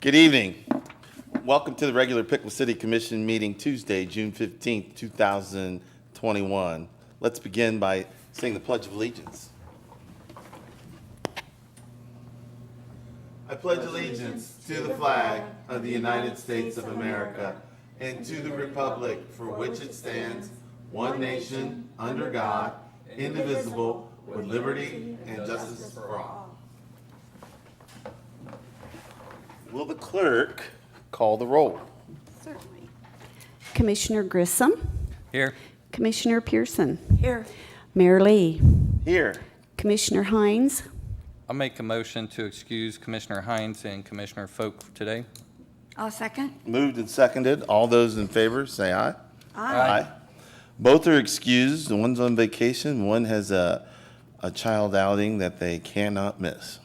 Good evening. Welcome to the regular Piqua City Commission meeting Tuesday, June 15th, 2021. Let's begin by saying the Pledge of Allegiance. I pledge allegiance to the flag of the United States of America and to the republic for which it stands, one nation, under God, indivisible, with liberty and justice for all. Will the clerk call the roll? Certainly. Commissioner Grissom? Here. Commissioner Pearson? Here. Mayor Lee? Here. Commissioner Hines? I'll make a motion to excuse Commissioner Hines and Commissioner Folk today. I'll second. Moved and seconded. All those in favor, say aye. Aye. Both are excused. One's on vacation. One has a child outing that they cannot miss.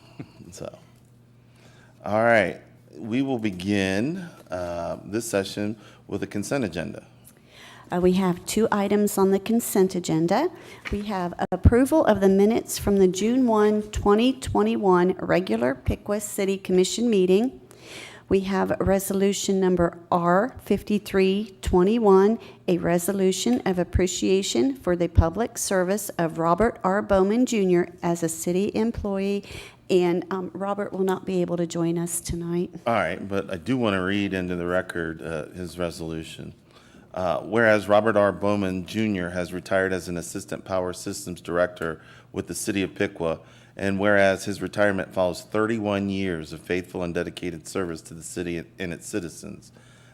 So, all right. We will begin this session with a consent agenda. We have 2 items on the consent agenda. We have approval of the minutes from the June 1, 2021 regular Piqua City Commission meeting. We have resolution number R5321, a resolution of appreciation for the public service of Robert R. Bowman Jr. as a city employee. And Robert will not be able to join us tonight. All right, but I do want to read into the record his resolution. Whereas Robert R. Bowman Jr. has retired as an Assistant Power Systems Director with the City of Piqua, and whereas his retirement follows 31 years of faithful and dedicated service to the city and its citizens,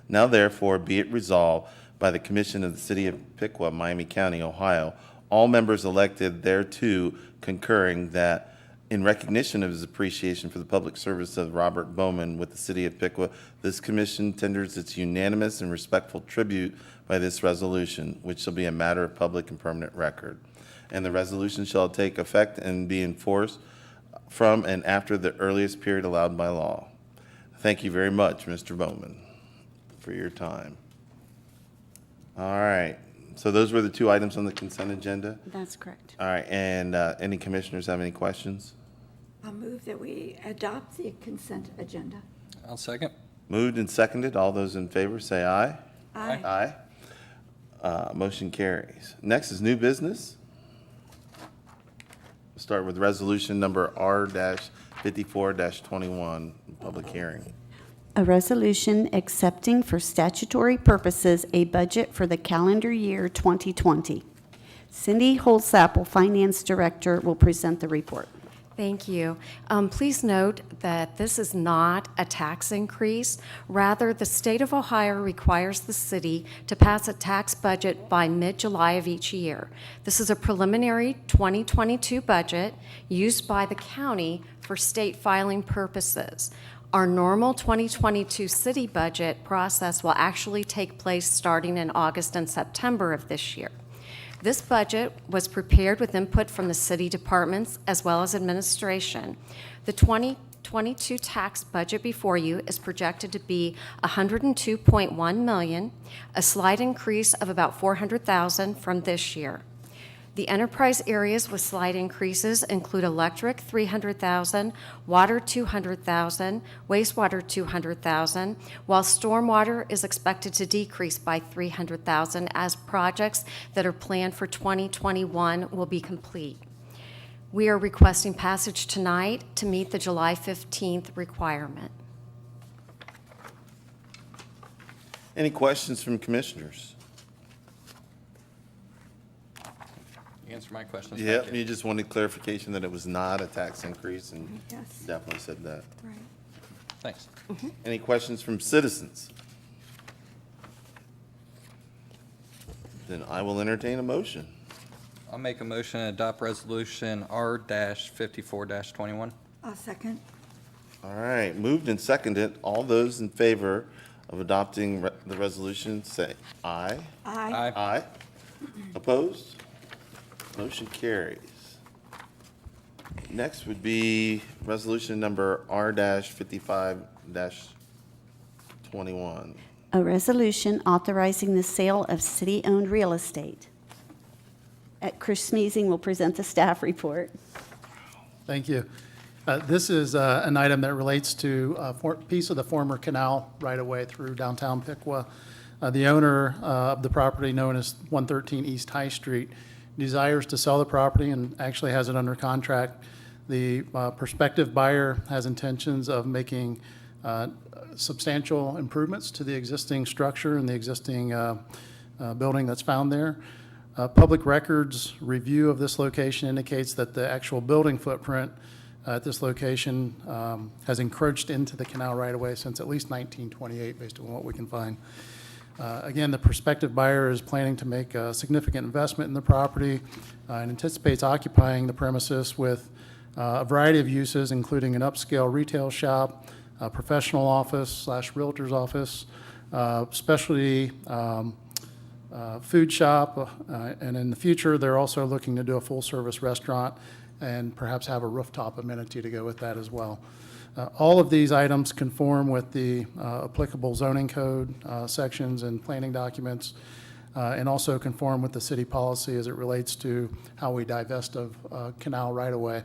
now therefore be it resolved by the Commission of the City of Piqua, Miami County, Ohio, all members elected thereto concurring that in recognition of his appreciation for the public service of Robert Bowman with the City of Piqua, this commission tenders its unanimous and respectful tribute by this resolution, which shall be a matter of public and permanent record. And the resolution shall take effect and be enforced from and after the earliest period allowed by law. Thank you very much, Mr. Bowman, for your time. All right. So those were the 2 items on the consent agenda. That's correct. All right. And any commissioners have any questions? I'll move that we adopt the consent agenda. I'll second. Moved and seconded. All those in favor say aye. Aye. Aye. Motion carries. Next is new business. We'll start with resolution number R-54-21, public hearing. A resolution accepting for statutory purposes a budget for the calendar year 2020. Cindy Holsapple, Finance Director, will present the report. Thank you. Please note that this is not a tax increase. Rather, the state of Ohio requires the city to pass a tax budget by mid-July of each year. This is a preliminary 2022 budget used by the county for state filing purposes. Our normal 2022 city budget process will actually take place starting in August and September of this year. This budget was prepared with input from the city departments as well as administration. The 2022 tax budget before you is projected to be $102.1 million, a slight increase of about $400,000 from this year. The enterprise areas with slight increases include electric, $300,000, water, $200,000, wastewater, $200,000, while stormwater is expected to decrease by $300,000 as projects that are planned for 2021 will be complete. We are requesting passage tonight to meet the July 15th requirement. Any questions from commissioners? You answer my questions. Yep, Thank you. you just wanted clarification that it was not a tax increase, and Yes. definitely said that. Right. Thanks. Any questions from citizens? Then I will entertain a motion. I'll make a motion to adopt resolution R-54-21. I'll second. All right, moved and seconded. All those in favor of adopting the resolution, say aye. Aye. Aye. Opposed? Motion carries. Next would be resolution number R-55-21. A resolution authorizing the sale of city-owned real estate. Chris Smeezing will present the staff report. Thank you. This is an item that relates to a piece of the former canal right-of-way through downtown Piqua. The owner of the property, known as 113 East High Street, desires to sell the property and actually has it under contract. The prospective buyer has intentions of making substantial improvements to the existing structure and the existing building that's found there. Public records review of this location indicates that the actual building footprint at this location has encroached into the canal right-of-way since at least 1928, based on what we can find. Again, the prospective buyer is planning to make a significant investment in the property and anticipates occupying the premises with a variety of uses, including an upscale retail shop, a professional office / realtor's office, specialty food shop, and in the future, they're also looking to do a full-service restaurant and perhaps have a rooftop amenity to go with that as well. All of these items conform with the applicable zoning code sections and planning documents, and also conform with the city policy as it relates to how we divest of canal right-of-way.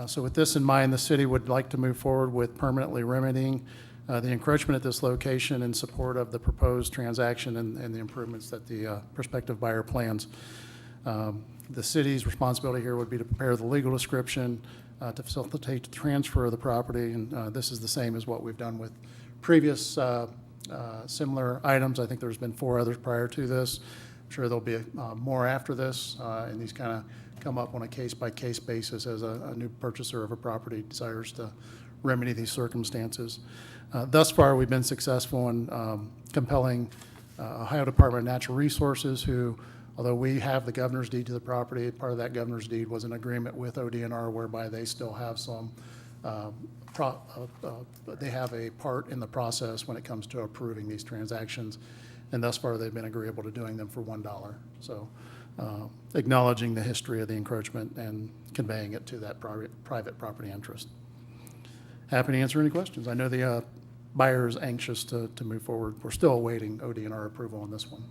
So with this in mind, the city would like to move forward with permanently remedying the encroachment at this location in support of the proposed transaction and the improvements that the prospective buyer plans. The city's responsibility here would be to prepare the legal description to facilitate the transfer of the property, and this is the same as what we've done with previous similar items. I think there's been 4 others prior to this. I'm sure there'll be more after this, and these kind of come up on a case-by-case basis as a new purchaser of a property desires to remedy these circumstances. Thus far, we've been successful in compelling Ohio Department of Natural Resources, who, although we have the governor's deed to the property, part of that governor's deed was an agreement with ODNR whereby they still have some, they have a part in the process when it comes to approving these transactions. And thus far, they've been agreeable to doing them for $1. So acknowledging the history of the encroachment and conveying it to that private property interest. Happy to answer any questions. I know the buyer is anxious to move forward. We're still awaiting ODNR approval on this one.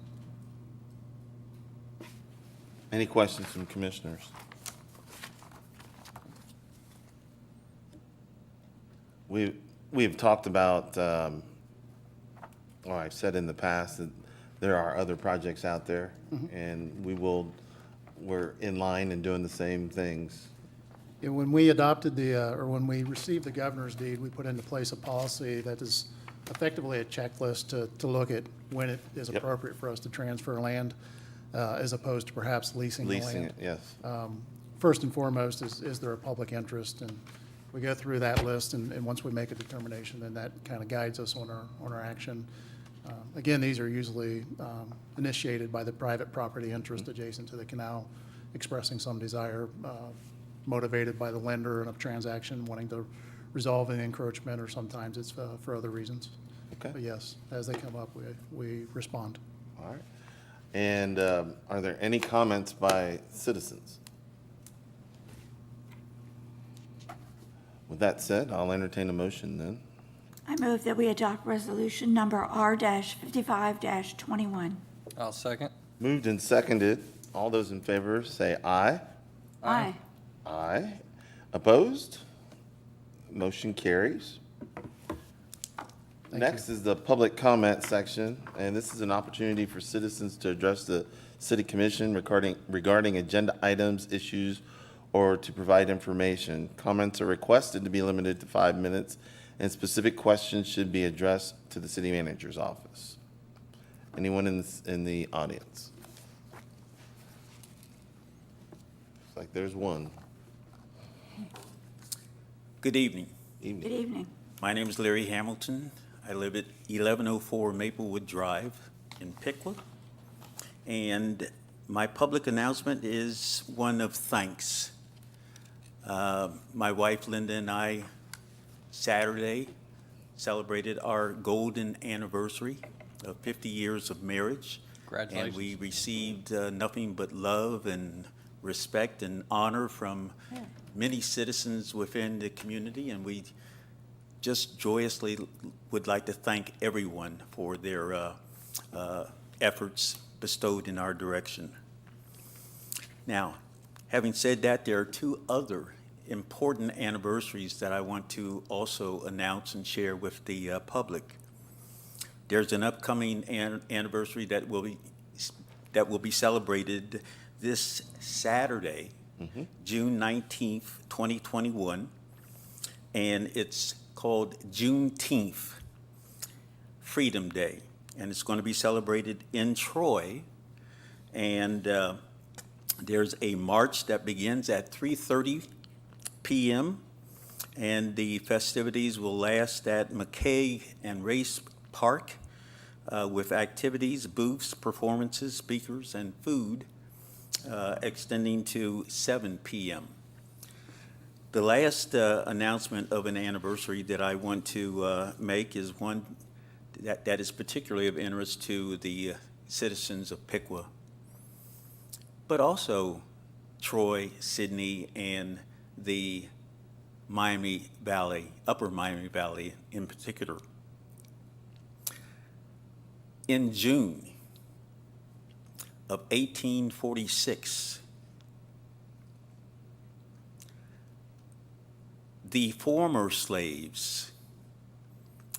Any questions from commissioners? We've talked about, well, I've said in the past that there are other projects out there, and we're in line and doing the same things. Yeah, when we adopted when we received the governor's deed, we put into place a policy that is effectively a checklist to look at when it is appropriate for us to transfer land, as opposed to perhaps leasing the land. Leasing it, yes. First and foremost, is there a public interest? And we go through that list, and once we make a determination, then that kind of guides us on our action. Again, these are usually initiated by the private property interest adjacent to the canal, expressing some desire, motivated by the lender in a transaction, wanting to resolve an encroachment, or sometimes it's for other reasons. Okay. But yes, as they come up, we respond. All right. And are there any comments by citizens? With that said, I'll entertain a motion then. I move that we adopt resolution number R-55-21. I'll second. Moved and seconded. All those in favor say aye. Aye. Aye. Opposed? Motion carries. Next is the public comment section, and this is an opportunity for citizens to address the city commission regarding agenda items, issues, or to provide information. Comments are requested to be limited to 5 minutes, and specific questions should be addressed to the city manager's office. Anyone in the audience? Looks like there's one. Good evening. Good evening. My name is Larry Hamilton. I live at 1104 Maplewood Drive in Piqua. And my public announcement is one of thanks. My wife Linda and I Saturday celebrated our golden anniversary of 50 years of marriage. Congratulations. And we received nothing but love and respect and honor from many citizens within the community, and we just joyously would like to thank everyone for their efforts bestowed in our direction. Now, having said that, there are 2 other important anniversaries that I want to also announce and share with the public. There's an upcoming anniversary that will be celebrated this Saturday, June 19th, 2021, and it's called Juneteenth Freedom Day, and it's going to be celebrated in Troy, and there's a march that begins at 3:30 p.m., and the festivities will last at McKay and Race Park with activities, booths, performances, speakers, and food extending to 7 p.m. The last announcement of an anniversary that I want to make is one that is particularly of interest to the citizens of Piqua, but also Troy, Sidney, and the Miami Valley, Upper Miami Valley in particular. In June of 1846, the former slaves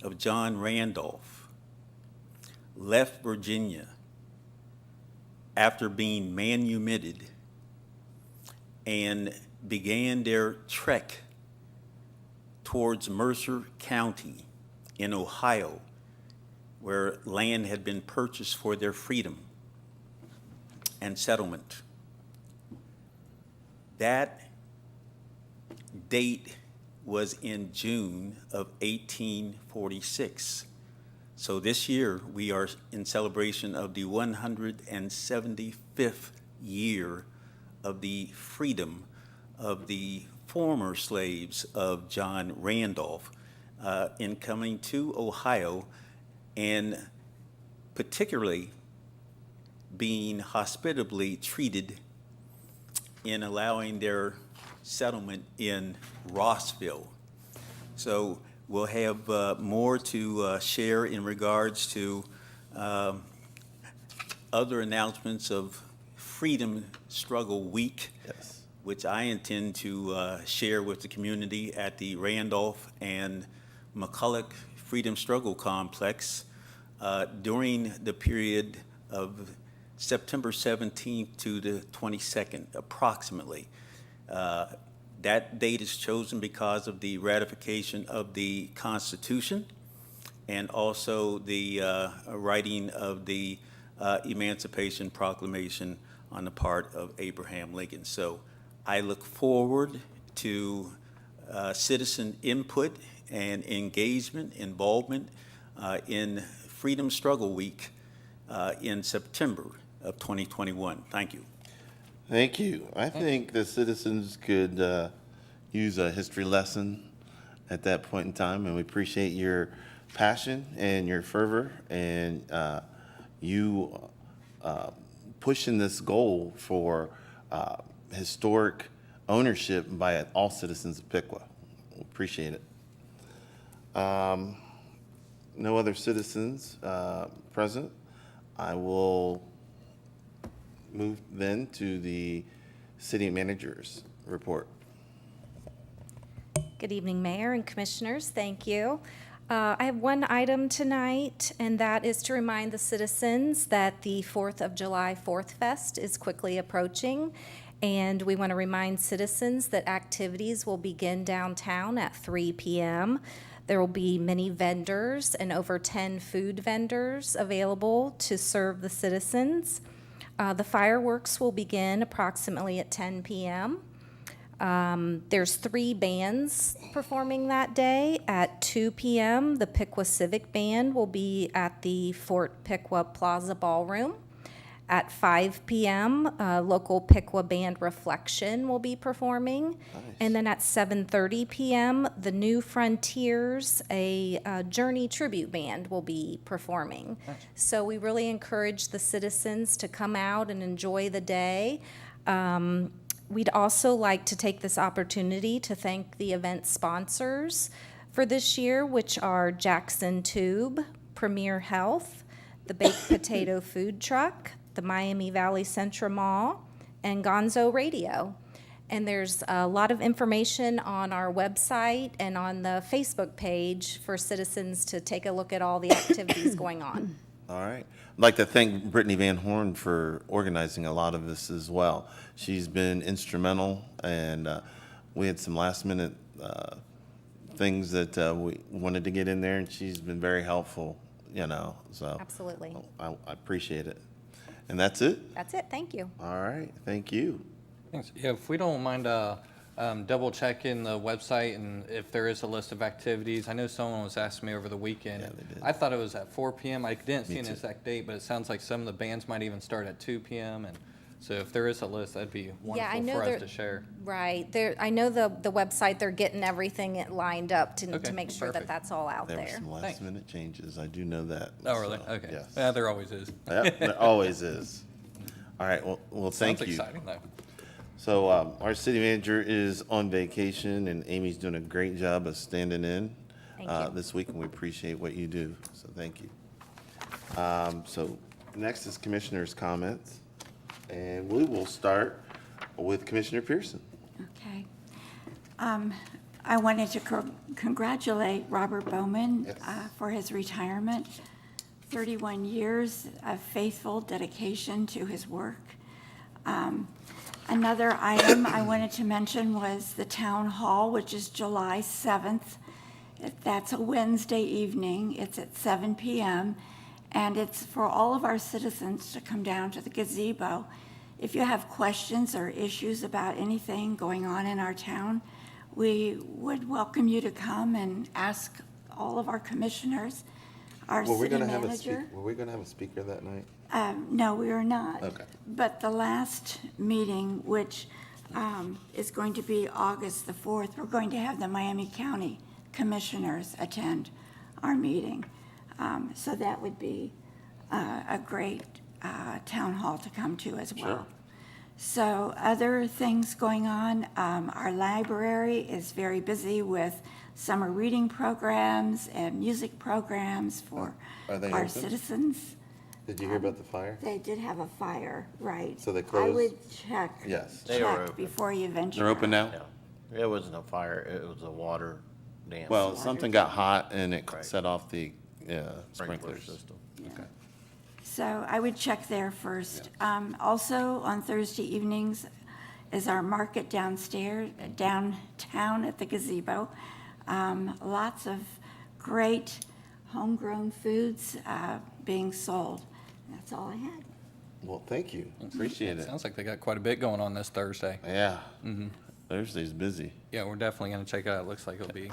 of John Randolph left Virginia after being manumitted and began their trek towards Mercer County in Ohio, where land had been purchased for their freedom and settlement. That date was in June of 1846. So this year, we are in celebration of the 175th year of the freedom of the former slaves of John Randolph in coming to Ohio, and particularly being hospitably treated in allowing their settlement in Rossville. So we'll have more to share in regards to other announcements of Freedom Struggle Week, Yes. which I intend to share with the community at the Randolph and McCulloch Freedom Struggle Complex during the period of September 17th to the 22nd, approximately. That date is chosen because of the ratification of the Constitution and also the writing of the Emancipation Proclamation on the part of Abraham Lincoln. So I look forward to citizen input and engagement, involvement in Freedom Struggle Week in September of 2021. Thank you. Thank you. I think the citizens could use a history lesson at that point in time, and we appreciate your passion and your fervor and you pushing this goal for historic ownership by all citizens of Piqua. We appreciate it. No other citizens present. I will move then to the city manager's report. Good evening, Mayor and Commissioners. Thank you. I have one item tonight, and that is to remind the citizens that the 4th of July Fourth Fest is quickly approaching, and we want to remind citizens that activities will begin downtown at 3 p.m. There will be many vendors and over 10 food vendors available to serve the citizens. The fireworks will begin approximately at 10 p.m. There's 3 bands performing that day. At 2 p.m., the Piqua Civic Band will be at the Fort Piqua Plaza Ballroom. At 5 p.m., local Piqua band Reflection will be performing. Nice. And then at 7:30 p.m., the New Frontiers, a Journey tribute band, will be performing. So we really encourage the citizens to come out and enjoy the day. We'd also like to take this opportunity to thank the event sponsors for this year, which are Jackson Tube, Premier Health, the Baked Potato Food Truck, the Miami Valley Central Mall, and Gonzo Radio. And there's a lot of information on our website and on the Facebook page for citizens to take a look at all the activities going on. All right. I'd like to thank Brittany Van Horn for organizing a lot of this as well. She's been instrumental, and we had some last-minute things that we wanted to get in there, and she's been very helpful, so. Absolutely. I appreciate it. And that's it? That's it. Thank you. All right, thank you. Thanks. Yeah, if we don't mind double checking the website and if there is a list of activities. I know someone was asking me over the weekend. Yeah, they did. I thought it was at 4 p.m. I didn't see Me an too. exact date, but it sounds like some of the bands might even start at 2 p.m. And so if there is a list, that'd be Yeah, I wonderful know for us there- to share. Right. There, I know the website, they're getting everything lined up to Okay, make sure that perfect. that's all out There were there. some last-minute changes. I do know that. Oh, really? so, Okay. Yes. Yeah, there always is. Yep, there always is. All right, well, thank Sounds you. exciting, though. So our city manager is on vacation, and Amy's doing a great job of standing in Thank you. this week, and we appreciate what you do, so thank you. So next is commissioners' comments, and we will start with Commissioner Pearson. Okay. I wanted to congratulate Robert Bowman Yes. for his retirement. 31 years of faithful dedication to his work. Another item I wanted to mention was the town hall, which is July 7th. That's a Wednesday evening. It's at 7 p.m. And it's for all of our citizens to come down to the gazebo. If you have questions or issues about anything going on in our town, we would welcome you to come and ask all of our commissioners, our Were we city gonna have manager. were we gonna have a speaker that night? No, we are not. Okay. But the last meeting, which is going to be August the 4th, we're going to have the Miami County Commissioners attend our meeting. So that would be a great town hall to come to as well. Sure. So other things going on, our library is very busy with summer reading programs and music programs for Are they our open? citizens. Did you hear about the fire? They did have a fire, right. So they I closed? would check. Yes. They are Check open. before you venture. They're open out. now? Yeah, it wasn't a fire, it was a water dam. Well, something got hot and it Right. set off the Sprinkler sprinklers. system. So I would check there first. Also, on Thursday evenings is our market downstairs, downtown at the gazebo. Lots of great homegrown foods being sold. That's all I had. Well, thank you. Appreciate it. Sounds like they got quite a bit going on this Thursday. Yeah. Thursday's busy. Yeah, we're definitely going to check it out. It looks like it'll be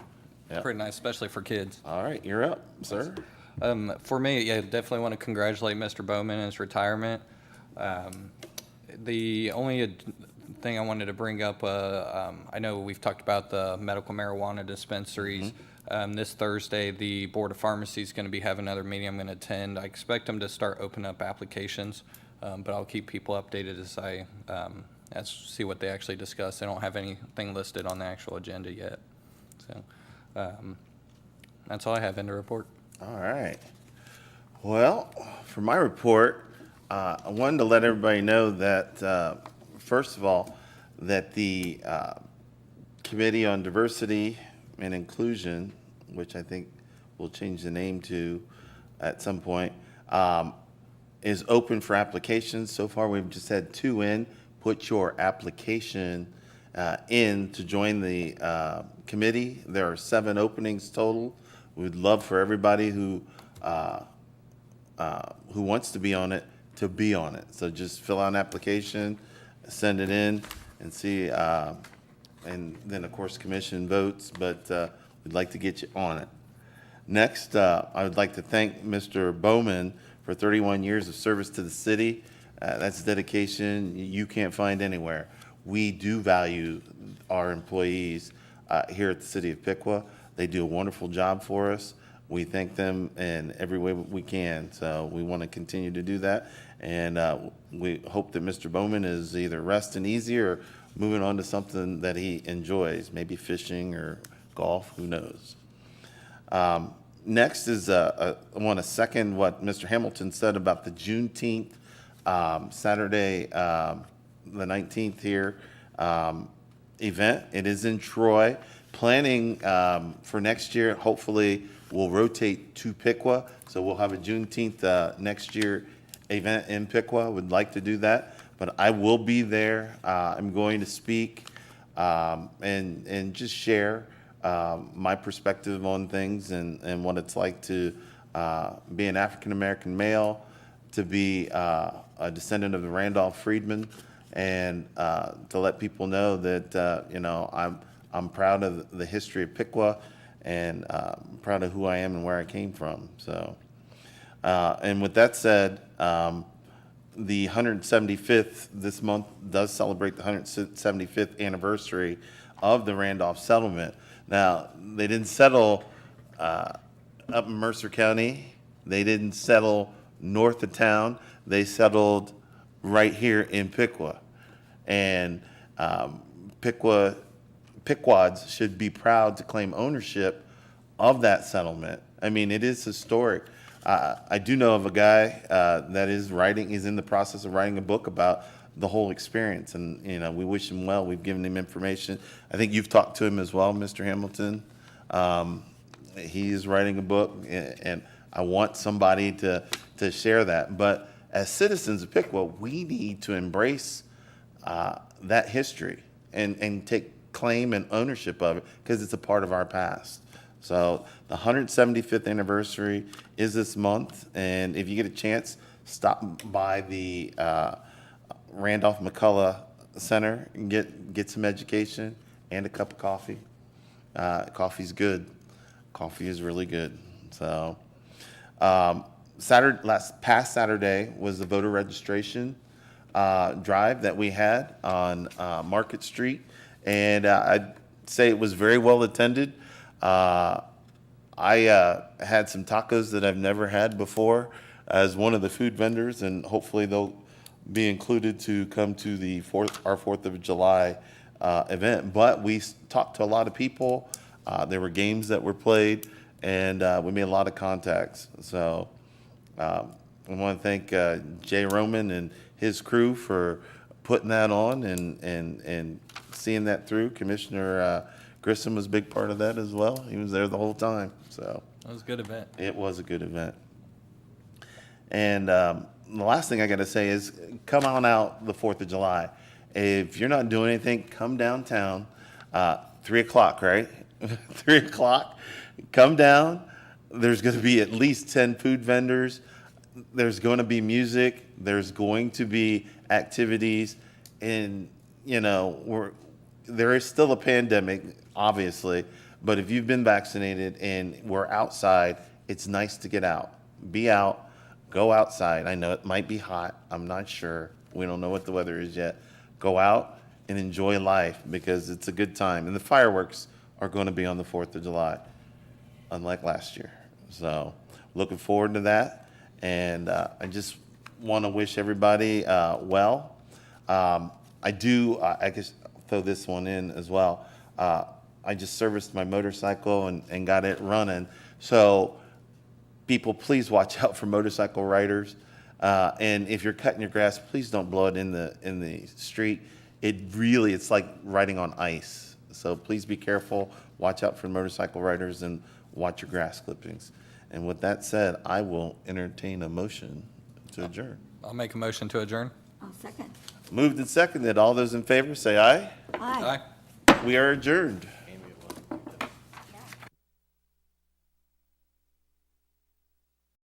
Yeah. pretty nice, especially for kids. All right, you're up, sir. For me, yeah, definitely want to congratulate Mr. Bowman on his retirement. The only thing I wanted to bring up, I know we've talked about the medical marijuana dispensaries. This Thursday, the Board of Pharmacy is going to be having another meeting I'm going to attend. I expect them to start opening up applications, but I'll keep people updated as see what they actually discuss. They don't have anything listed on the actual agenda yet. So that's all I have in the report. All right. Well, for my report, I wanted to let everybody know that, first of all, that the Committee on Diversity and Inclusion, which I think we'll change the name to at some point, is open for applications. So far, we've just had 2 in. Put your application in to join the committee. There are 7 openings total. We'd love for everybody who wants to be on it to be on it. So just fill out an application, send it in, and see. And then, of course, commission votes, but we'd like to get you on it. Next, I would like to thank Mr. Bowman for 31 years of service to the city. That's dedication you can't find anywhere. We do value our employees here at the City of Piqua. They do a wonderful job for us. We thank them in every way we can, so we want to continue to do that. And we hope that Mr. Bowman is either resting easy or moving on to something that he enjoys, maybe fishing or golf, who knows. Next is, I want to second what Mr. Hamilton said about the Juneteenth, Saturday, the 19th here. event. It is in Troy. Planning for next year, hopefully, we'll rotate to Piqua. So we'll have a Juneteenth next year event in Piqua. Would like to do that, but I will be there. I'm going to speak and just share my perspective on things and what it's like to be an African-American male, to be a descendant of the Randolph Freedmen, and to let people know that, you know, I'm proud of the history of Piqua, and proud of who I am and where I came from. So, and with that said, the 175th this month does celebrate the 175th anniversary of the Randolph settlement. Now, they didn't settle up in Mercer County. They didn't settle north of town. They settled right here in Piqua. And Pickwads should be proud to claim ownership of that settlement. I mean, it is historic. I do know of a guy that is in the process of writing a book about the whole experience, and you know, we wish him well. We've given him information. I think you've talked to him as well, Mr. Hamilton. He is writing a book, and I want somebody to share that. But as citizens of Piqua, we need to embrace that history and take claim and ownership of it, because it's a part of our past. So the 175th anniversary is this month, and if you get a chance, stop by the Randolph McCullough Center and get some education and a cup of coffee. Coffee's good. Coffee is really good. So past Saturday was the voter registration drive that we had on Market Street, and I'd say it was very well attended. I had some tacos that I've never had before as one of the food vendors, and hopefully they'll be included to come to the our 4th of July event. But we talked to a lot of people. There were games that were played, and we made a lot of contacts. So I want to thank Jay Roman and his crew for putting that on and seeing that through. Commissioner Grissom was a big part of that as well. He was there the whole time. So That was a good event. it was a good event. And the last thing I got to say is come on out the 4th of July. If you're not doing anything, come downtown. 3 o'clock, right? 3 o'clock. Come down. There's going to be at least 10 food vendors. There's going to be music. There's going to be activities. And, you know, there is still a pandemic, obviously. But if you've been vaccinated and we're outside, it's nice to get out. Be out. Go outside. I know it might be hot. I'm not sure. We don't know what the weather is yet. Go out and enjoy life, because it's a good time. And the fireworks are going to be on the 4th of July, unlike last year. So looking forward to that. And I just want to wish everybody well. I guess throw this one in as well. I just serviced my motorcycle and got it running. So people, please watch out for motorcycle riders. And if you're cutting your grass, please don't blow it in the street. It's like riding on ice. So please be careful. Watch out for motorcycle riders and watch your grass clippings. And with that said, I will entertain a motion to adjourn. I'll make a motion to adjourn. I'll second. Moved and seconded. All those in favor say aye. Aye. Aye. We are adjourned.